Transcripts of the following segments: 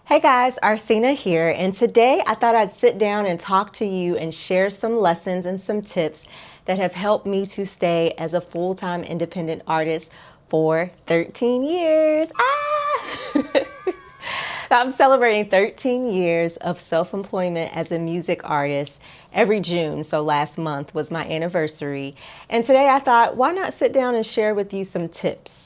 Hey guys, ARSENA here, and today I thought I'd sit down and talk to you and share some lessons and some tips that have helped me to stay as a full-time independent artist for 13 years. I'm celebrating 13 years of self-employment as a music artist every June, so last month was my anniversary. And today I thought, why not sit down and share with you some tips?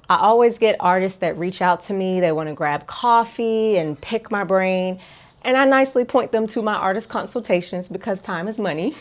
I always get artists that reach out to me. They want to grab coffee and pick my brain. And I nicely point them to my artist consultations because time is money.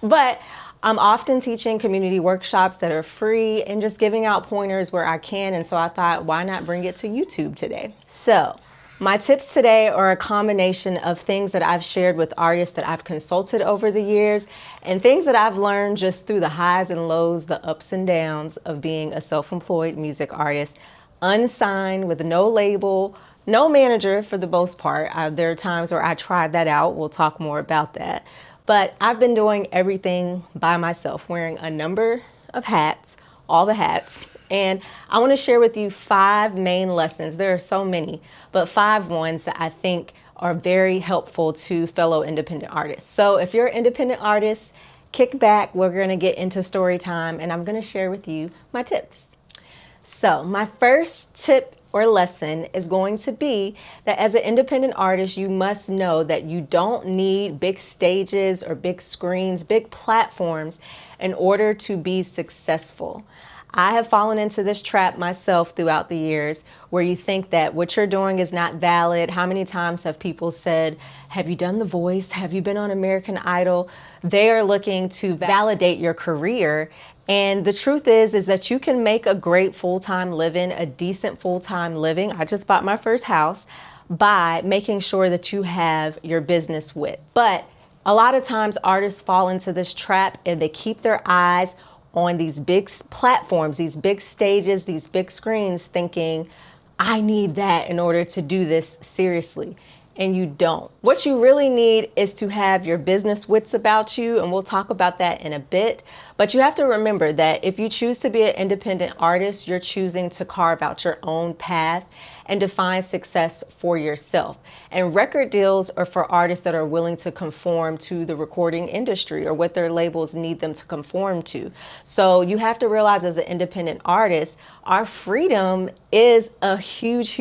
But I'm often teaching community workshops that are free and just giving out pointers where I can. And so I thought, why not bring it to YouTube today? So my tips today are a combination of things that I've shared with artists that I've consulted over the years and things that I've learned just through the highs and lows, the ups and downs of being a self-employed music artist, unsigned with no label, no manager for the most part. There are times where I tried that out. We'll talk more about that. But I've been doing everything by myself, wearing a number of hats, all the hats. And I want to share with you 5 main lessons. There are so many, but 5 ones that I think are very helpful to fellow independent artists. So if you're an independent artist, kick back. We're going to get into story time and I'm going to share with you my tips. So my first tip or lesson is going to be that as an independent artist, you must know that you don't need big stages or big screens, big platforms in order to be successful. I have fallen into this trap myself throughout the years where you think that what you're doing is not valid. How many times have people said, have you done The Voice? Have you been on American Idol? They are looking to validate your career. And the truth is that you can make a great full-time living, a decent full-time living. I just bought my first house by making sure that you have your business with. But a lot of times artists fall into this trap and they keep their eyes on these big platforms, these big stages, these big screens, thinking, I need that in order to do this seriously. And you don't. What you really need is to have your business wits about you, and we'll talk about that in a bit. But you have to remember that if you choose to be an independent artist, you're choosing to carve out your own path and define success for yourself. And record deals are for artists that are willing to conform to the recording industry or what their labels need them to conform to. So you have to realize as an independent artist, our freedom is a huge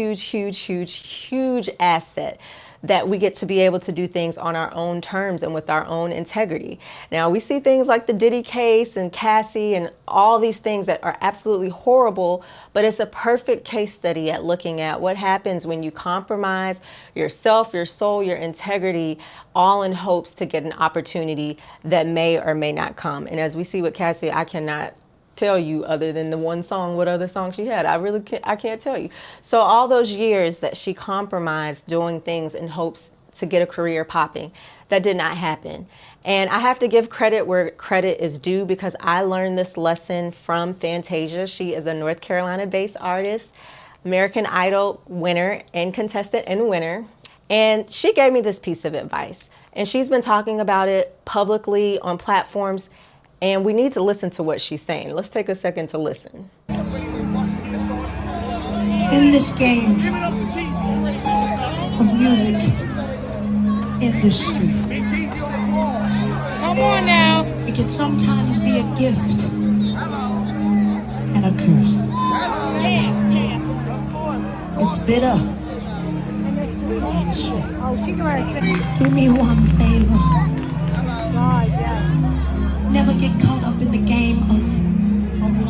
asset, that we get to be able to do things on our own terms and with our own integrity. Now, we see things like the Diddy case and Cassie and all these things that are absolutely horrible, but it's a perfect case study at looking at what happens when you compromise yourself, your soul, your integrity, all in hopes to get an opportunity that may or may not come. And as we see with Cassie, I cannot tell you other than the one song, what other song she had. I can't tell you. So all those years that she compromised doing things in hopes to get a career popping, that did not happen. And I have to give credit where credit is due because I learned this lesson from Fantasia. She is a North Carolina based artist, American Idol winner and contestant and winner. And she gave me this piece of advice. And she's been talking about it publicly on platforms. And we need to listen to what she's saying. Let's take a second to listen. In this game of music industry, come on now, it can sometimes be a gift and a curse. It's bitter and it's sweet. Do me one favor. Never get caught up in the game of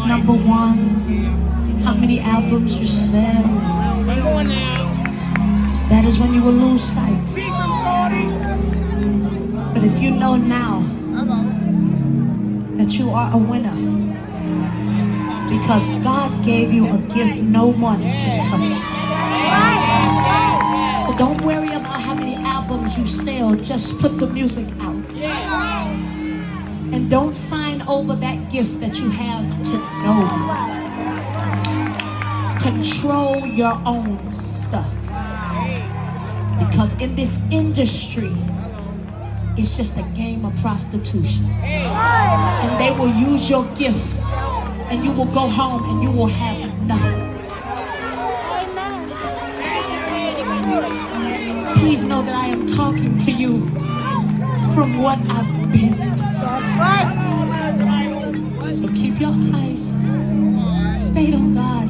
number ones and how many albums you sell. Because that is when you will lose sight. But if you know now that you are a winner, because God gave you a gift no one can touch. So don't worry about how many albums you sell, just put the music out. And don't sign over that gift that you have to no one. Control your own stuff. Because in this industry, it's just a game of prostitution. And they will use your gift and you will go home and you will have nothing. please know that I am talking to you from what I've been through. So keep your eyes stayed on God.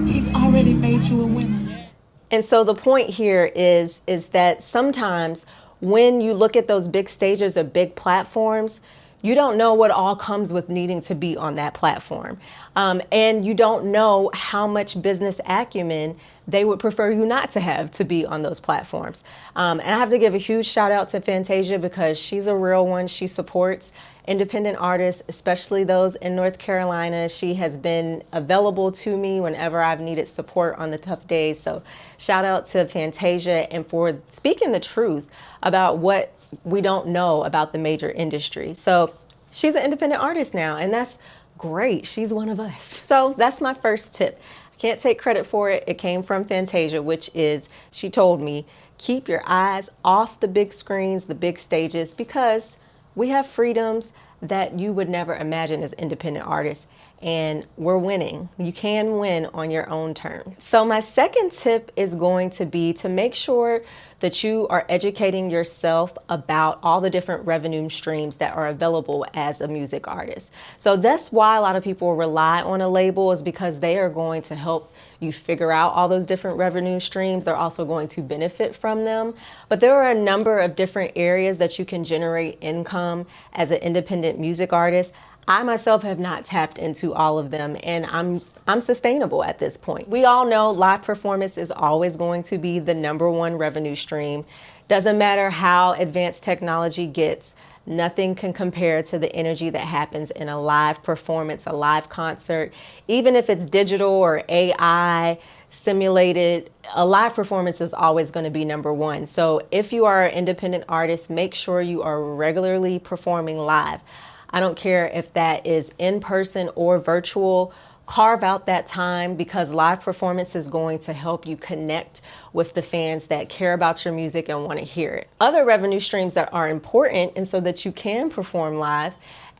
He's already made you a winner. And so the point here is that sometimes when you look at those big stages or big platforms, you don't know what all comes with needing to be on that platform. And you don't know how much business acumen they would prefer you not to have to be on those platforms. And I have to give a huge shout out to Fantasia because she's a real one. She supports independent artists, especially those in North Carolina. She has been available to me whenever I've needed support on the tough days. So shout out to Fantasia and for speaking the truth about what we don't know about the major industry. So she's an independent artist now, and that's great. She's one of us. So that's my first tip. I can't take credit for it. It came from Fantasia, which is, she told me, keep your eyes off the big screens, the big stages, because we have freedoms that you would never imagine as independent artists, and we're winning. You can win on your own terms. So my second tip is going to be to make sure that you are educating yourself about all the different revenue streams that are available as a music artist. So that's why a lot of people rely on a label, is because they are going to help you figure out all those different revenue streams. They're also going to benefit from them. But there are a number of different areas that you can generate income as an independent music artist. I myself have not tapped into all of them, and I'm sustainable at this point. We all know live performance is always going to be the #1 revenue stream. Doesn't matter how advanced technology gets, nothing can compare to the energy that happens in a live performance, a live concert. Even if it's digital or AI simulated, a live performance is always going to be #1. So if you are an independent artist, make sure you are regularly performing live. I don't care if that is in person or virtual. Carve out that time, because live performance is going to help you connect with the fans that care about your music and want to hear it. Other revenue streams that are important and so that you can perform live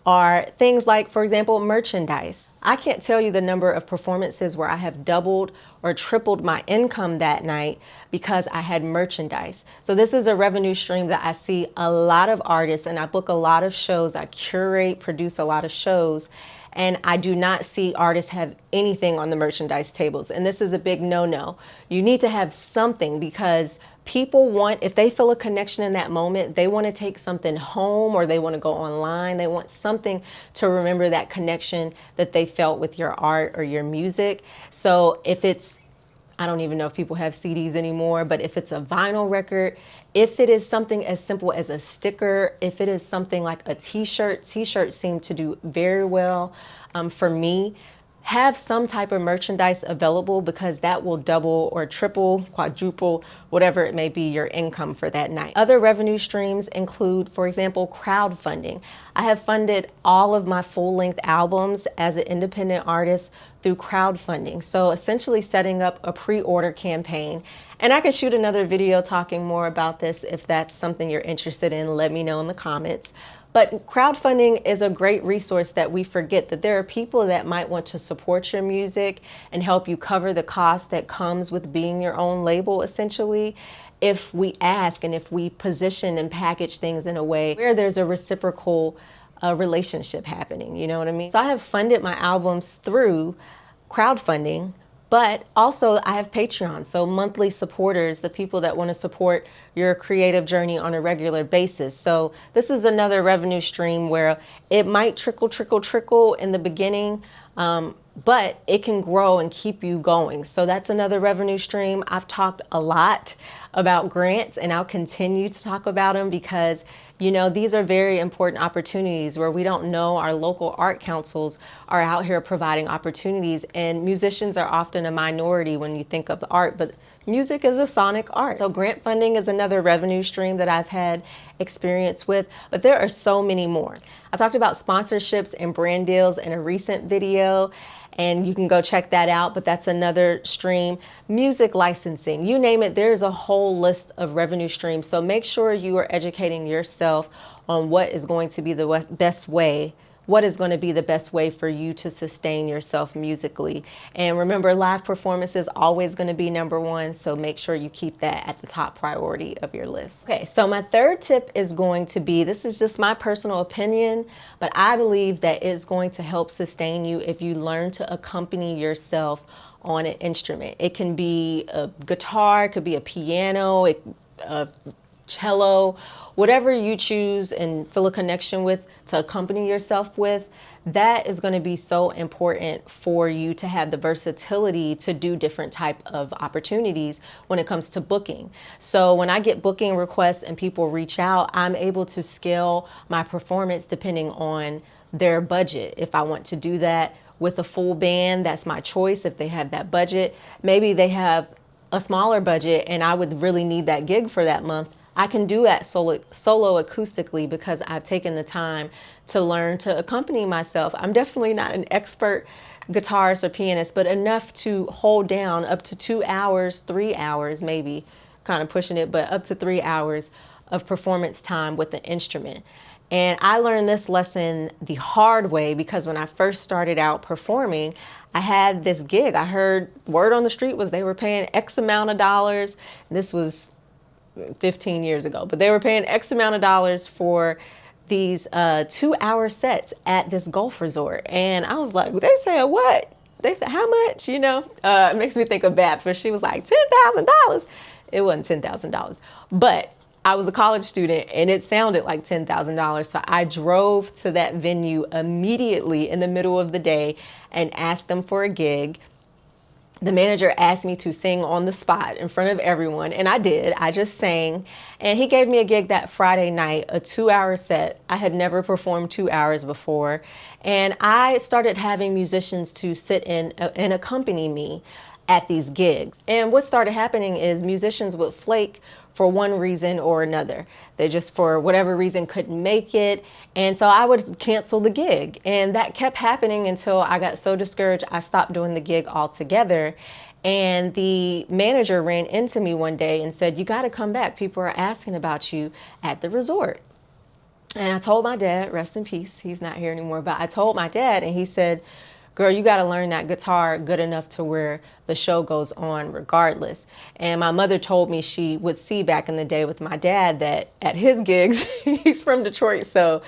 are things like, for example, merchandise. I can't tell you the number of performances where I have doubled or tripled my income that night because I had merchandise. So this is a revenue stream that I see a lot of artists, and I book a lot of shows. I curate, produce a lot of shows, and I do not see artists have anything on the merchandise tables. And this is a big no-no. You need to have something, because people want, if they feel a connection in that moment, they want to take something home or they want to go online. They want something to remember that connection that they felt with your art or your music. So if it's, I don't even know if people have CDs anymore, but if it's a vinyl record, if it is something as simple as a sticker, if it is something like a t-shirt, t-shirts seem to do very well for me. Have some type of merchandise available, because that will double or triple, quadruple, whatever it may be, your income for that night. Other revenue streams include, for example, crowdfunding. I have funded all of my full-length albums as an independent artist through crowdfunding. So essentially setting up a pre-order campaign. And I can shoot another video talking more about this if that's something you're interested in. Let me know in the comments. But crowdfunding is a great resource that we forget, that there are people that might want to support your music and help you cover the cost that comes with being your own label, essentially, if we ask and if we position and package things in a way where there's a reciprocal relationship happening, you know what I mean? So I have funded my albums through crowdfunding, but also I have Patreon, so monthly supporters, the people that want to support your creative journey on a regular basis. So this is another revenue stream where it might trickle in the beginning, but it can grow and keep you going. So that's another revenue stream. I've talked a lot about grants, and I'll continue to talk about them because, you know, these are very important opportunities where we don't know our local art councils are out here providing opportunities, and musicians are often a minority when you think of the art, but music is a sonic art. So grant funding is another revenue stream that I've had experience with, but there are so many more. I talked about sponsorships and brand deals in a recent video, and you can go check that out, but that's another stream. Music licensing, you name it, there's a whole list of revenue streams. So make sure you are educating yourself on what is going to be the best way what is going to be the best way for you to sustain yourself musically. And remember, live performance is always going to be number one, so make sure you keep that at the top priority of your list. Okay, so my third tip is going to be, this is just my personal opinion, but I believe that it's going to help sustain you if you learn to accompany yourself on an instrument. It can be a guitar, it could be a piano, a cello, whatever you choose and feel a connection with to accompany yourself with. That is going to be so important for you to have the versatility to do different type of opportunities when it comes to booking. So when I get booking requests and people reach out, I'm able to scale my performance depending on their budget. If I want to do that with a full band, that's my choice. If they have that budget, maybe they have a smaller budget and I would really need that gig for that month. I can do that solo acoustically because I've taken the time to learn to accompany myself. I'm definitely not an expert guitarist or pianist, but enough to hold down up to 2 hours, 3 hours, maybe kind of pushing it, but up to 3 hours of performance time with the instrument. And I learned this lesson the hard way because when I first started out performing, I had this gig. I heard word on the street was they were paying X amount of dollars. This was 15 years ago, but they were paying X amount of dollars for these 2-hour sets at this golf resort. And I was like, they said what? They said, how much? It makes me think of Babs where she was like, $10,000. It wasn't $10,000, but I was a college student and it sounded like $10,000. So I drove to that venue immediately in the middle of the day and asked them for a gig. The manager asked me to sing on the spot in front of everyone, and I did. I just sang, and he gave me a gig that Friday night, a 2-hour set. I had never performed 2 hours before, and I started having musicians to sit in and accompany me at these gigs. And what started happening is musicians would flake for one reason or another. They just, for whatever reason, couldn't make it. And so I would cancel the gig. And that kept happening until I got so discouraged, I stopped doing the gig altogether. And the manager ran into me one day and said, you got to come back. People are asking about you at the resort. And I told my dad, rest in peace, he's not here anymore, but I told my dad and he said, girl, you got to learn that guitar good enough to where the show goes on regardless. And my mother told me she would see back in the day with my dad that at his gigs, he's from Detroit, so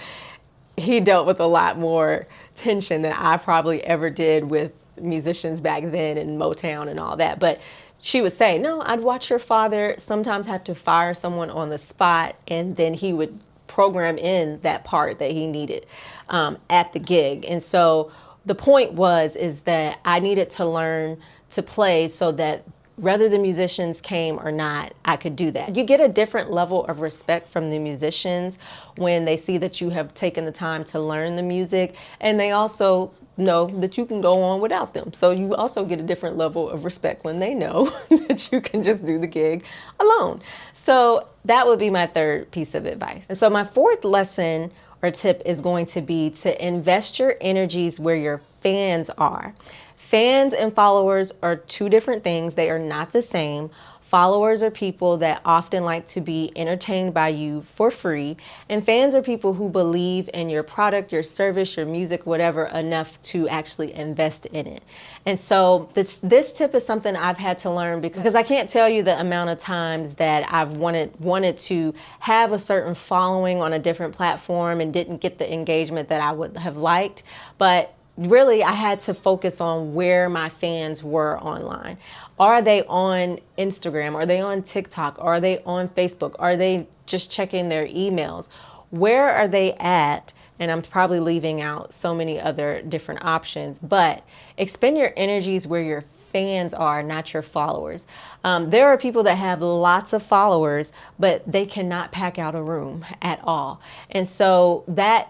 he dealt with a lot more tension than I probably ever did with musicians back then in Motown and all that. But she would say, no, I'd watch your father sometimes have to fire someone on the spot, and then he would program in that part that he needed at the gig. And so the point is that I needed to learn to play so that whether the musicians came or not, I could do that. You get a different level of respect from the musicians when they see that you have taken the time to learn the music, and they also know that you can go on without them. So you also get a different level of respect when they know that you can just do the gig alone. So that would be my third piece of advice. And so my fourth lesson or tip is going to be to invest your energies where your fans are. Fans and followers are two different things. They are not the same. Followers are people that often like to be entertained by you for free. And fans are people who believe in your product, your service, your music, whatever, enough to actually invest in it. And so this tip is something I've had to learn because I can't tell you the amount of times that I've wanted to have a certain following on a different platform and didn't get the engagement that I would have liked. But really, I had to focus on where my fans were online. Are they on Instagram? Are they on TikTok? Are they on Facebook? Are they just checking their emails? Where are they at? And I'm probably leaving out so many other different options, but expend your energies where your fans are, not your followers. There are people that have lots of followers, but they cannot pack out a room at all. And so that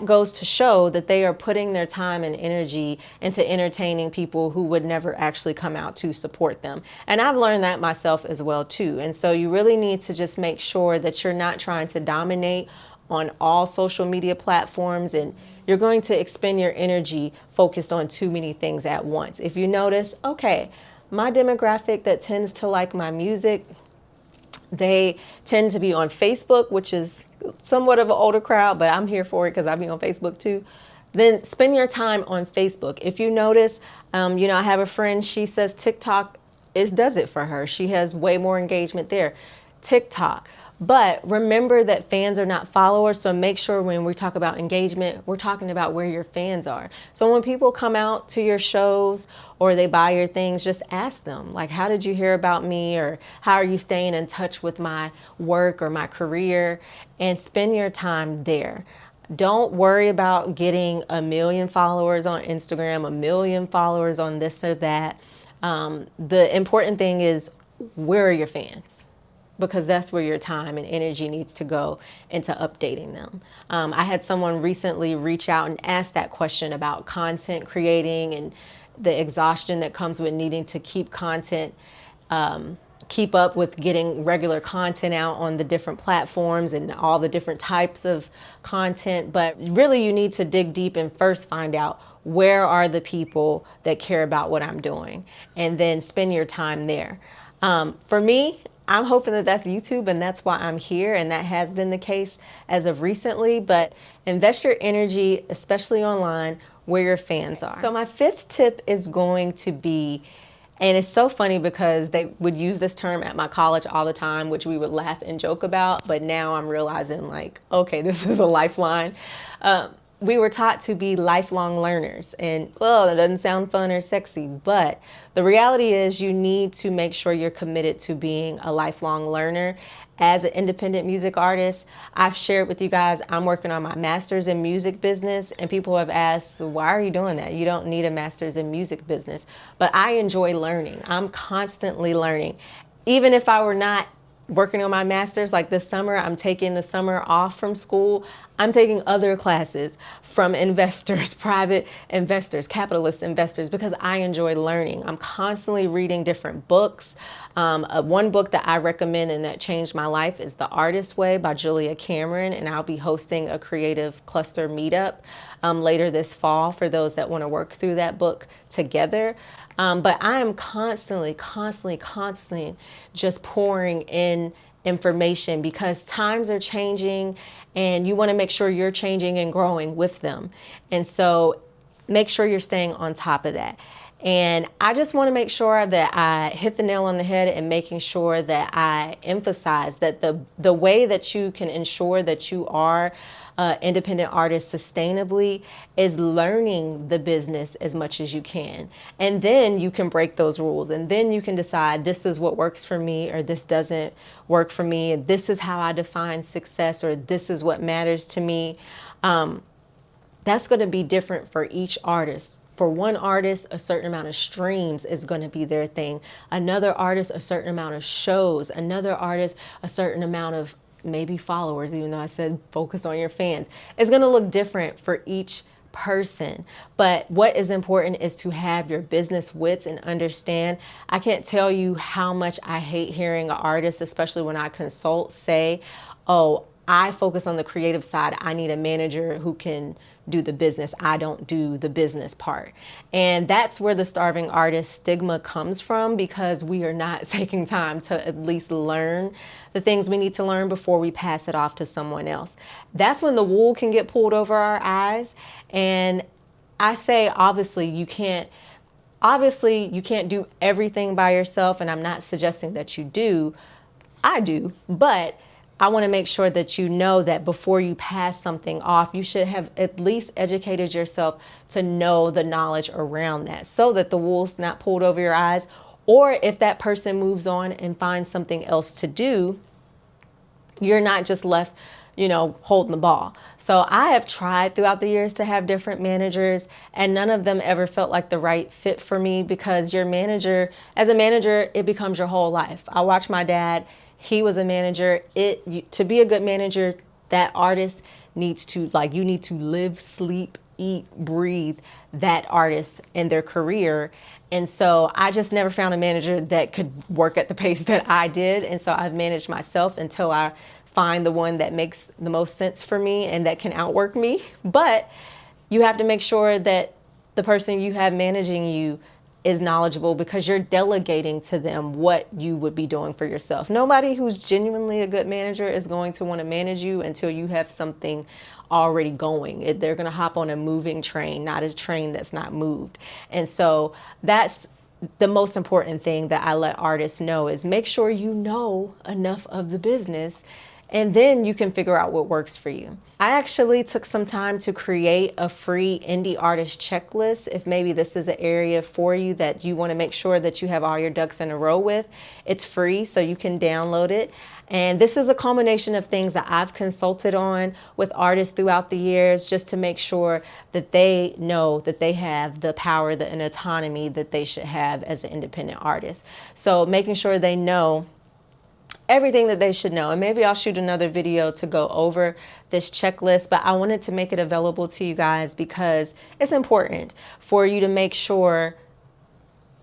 goes to show that they are putting their time and energy into entertaining people who would never actually come out to support them. And I've learned that myself as well too. And so you really need to just make sure that you're not trying to dominate on all social media platforms, and you're going to expend your energy focused on too many things at once. If you notice, okay, my demographic that tends to like my music, they tend to be on Facebook, which is somewhat of an older crowd, but I'm here for it because I be on Facebook too. Then spend your time on Facebook. If you notice, I have a friend, she says TikTok does it for her. She has way more engagement there. TikTok. But remember that fans are not followers, so make sure when we talk about engagement, we're talking about where your fans are. So when people come out to your shows or they buy your things, just ask them, like, how did you hear about me? Or how are you staying in touch with my work or my career? And spend your time there. Don't worry about getting 1 million followers on Instagram, 1 million followers on this or that. The important thing is, where are your fans? Because that's where your time and energy needs to go into updating them. I had someone recently reach out and ask that question about content creating and the exhaustion that comes with needing to keep content, keep up with getting regular content out on the different platforms and all the different types of content. But really, you need to dig deep and first find out, where are the people that care about what I'm doing? And then spend your time there. For me, I'm hoping that that's YouTube, and that's why I'm here, and that has been the case as of recently. But invest your energy, especially online, where your fans are. So my 5th tip is going to be, and it's so funny because they would use this term at my college all the time, which we would laugh and joke about, but now I'm realizing, like, okay, this is a lifeline. We were taught to be lifelong learners, and well, that doesn't sound fun or sexy, but the reality is you need to make sure you're committed to being a lifelong learner. As an independent music artist, I've shared with you guys, I'm working on my master's in music business, and people have asked, why are you doing that? You don't need a master's in music business. But I enjoy learning. I'm constantly learning. Even if I were not working on my master's, like this summer, I'm taking the summer off from school. I'm taking other classes from investors, private investors, capitalist investors, because I enjoy learning. I'm constantly reading different books. One book that I recommend and that changed my life is The Artist Way by Julia Cameron, and I'll be hosting a creative cluster meetup later this fall for those that want to work through that book together. But I am constantly just pouring in information because times are changing and you want to make sure you're changing and growing with them. And so make sure you're staying on top of that. And I just want to make sure that I hit the nail on the head and making sure that I emphasize that the way that you can ensure that you are independent artist sustainably is learning the business as much as you can. And then you can break those rules, and then you can decide, this is what works for me, or this doesn't work for me. This is how I define success, or this is what matters to me. That's going to be different for each artist. For one artist, a certain amount of streams is going to be their thing. Another artist, a certain amount of shows. Another artist, a certain amount of maybe followers, even though I said focus on your fans. It's going to look different for each person. But what is important is to have your business wits and understand. I can't tell you how much I hate hearing an artist, especially when I consult, say, oh, I focus on the creative side. I need a manager who can do the business. I don't do the business part. And that's where the starving artist stigma comes from, because we are not taking time to at least learn the things we need to learn before we pass it off to someone else. That's when the wool can get pulled over our eyes. And I say, obviously, you can't do everything by yourself. And I'm not suggesting that you do. I do, but I want to make sure that you know that before you pass something off, you should have at least educated yourself to know the knowledge around that, so that the wool's not pulled over your eyes. Or if that person moves on and finds something else to do, you're not just left, holding the ball. So I have tried throughout the years to have different managers, and none of them ever felt like the right fit for me, because as a manager, it becomes your whole life. I watched my dad. He was a manager. To be a good manager, that artist needs to, you need to live, sleep, eat, breathe that artist and their career. And so I just never found a manager that could work at the pace that I did. And so I've managed myself until I find the one that makes the most sense for me and that can outwork me. But you have to make sure that the person you have managing you is knowledgeable because you're delegating to them what you would be doing for yourself. Nobody who's genuinely a good manager is going to want to manage you until you have something already going. They're going to hop on a moving train, not a train that's not moved. And so that's the most important thing that I let artists know is make sure you know enough of the business, and then you can figure out what works for you. I actually took some time to create a free indie artist checklist. If maybe this is an area for you that you want to make sure that you have all your ducks in a row with, it's free, so you can download it. And this is a culmination of things that I've consulted on with artists throughout the years, just to make sure that they know that they have the power and autonomy that they should have as an independent artist. So making sure they know everything that they should know. And maybe I'll shoot another video to go over this checklist, but I wanted to make it available to you guys because it's important for you to make sure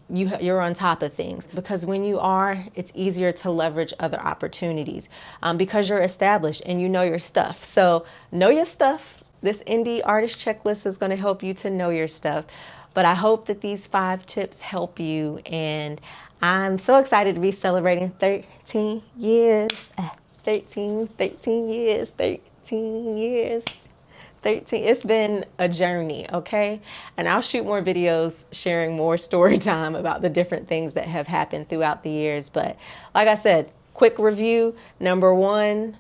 you're on top of things, because when you are, it's easier to leverage other opportunities because you're established and you know your stuff. So know your stuff. This indie artist checklist is going to help you to know your stuff. But I hope that these 5 tips help you, and I'm so excited to be celebrating 13 years. 13 years, 13 years. 13. It's been a journey, okay? And I'll shoot more videos sharing more story time about the different things that have happened throughout the years. But like I said, quick review. Number 1,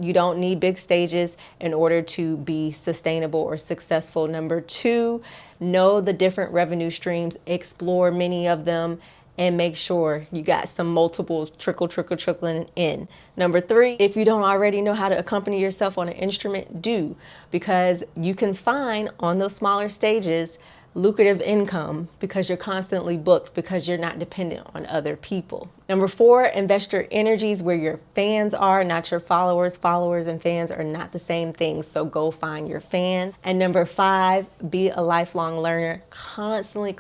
you don't need big stages in order to be sustainable or successful. Number 2, know the different revenue streams, explore many of them, and make sure you got some multiples trickling in. Number 3, if you don't already know how to accompany yourself on an instrument, do, because you can find on those smaller stages lucrative income because you're constantly booked, because you're not dependent on other people. Number 4, invest your energies where your fans are, not your followers. Followers and fans are not the same thing, so go find your fans. And number 5, be a lifelong learner, constantly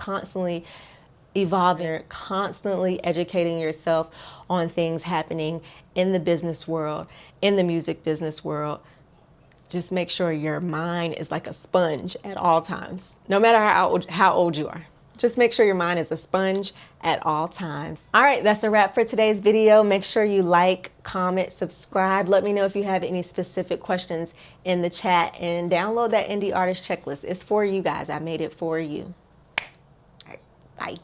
evolving, constantly educating yourself on things happening in the business world, in the music business world. Just make sure your mind is like a sponge at all times, no matter how old you are. Just make sure your mind is a sponge at all times. All right, that's a wrap for today's video. Make sure you like, comment, subscribe. Let me know if you have any specific questions in the chat, and download that indie artist checklist. It's for you guys. I made it for you. All right, bye.